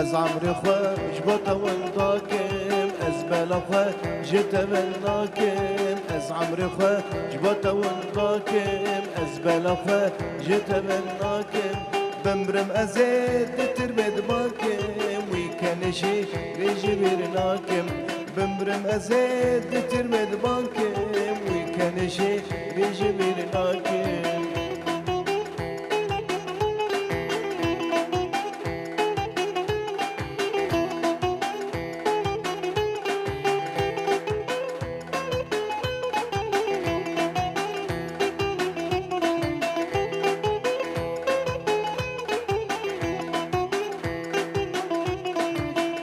از عمر خوش با تونداکم از بلا خوش جتمناکم از عمر خوش با تونداکم از بلا خوش جتمناکم بمرم ازید تربد باکم وی کنشی رجبرناکم بمرم ازید تربد باکم وی کنشی رجبرناکم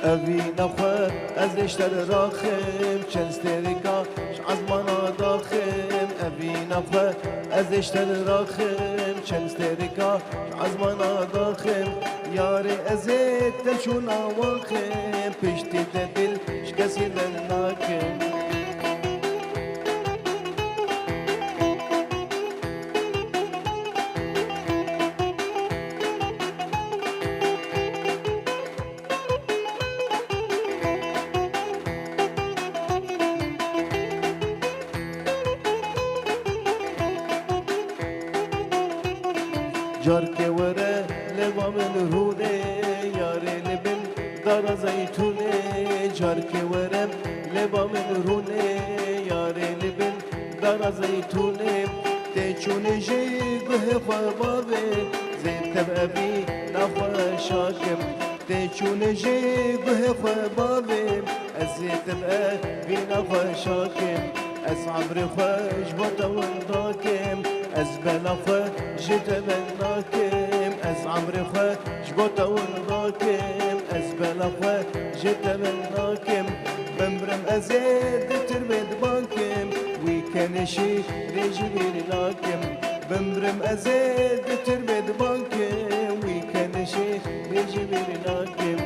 اوی نخواه از اشتر راخم چند ستریکا عزمانا داخم اوی نخواه از اشتر راخم چند ستریکا عزمانا داخم یار ازید تلشون آواخم پشتی دل شکسی لناکم جار که وره لبام الهونه یاره لبن دارا زیتونه جار که وره لبام الهونه یاره لبن دارا زیتونه تیچونه جی گه خوابه زید تبعبی نخوا شاکم تیچونه جی گه خوابه از زید تبعبی نخوا شاکم از عمر خوش با تونداکم از بلا خوش جتمناکم از عمر خوش با تونداکم از بلا خوش جتمناکم بمرم ازید تربد باکم وی کنشی رجبرناکم بمرم ازید تربد باکم وی کنشی رجبرناکم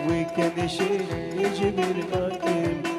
وی کنشی رجبرناکم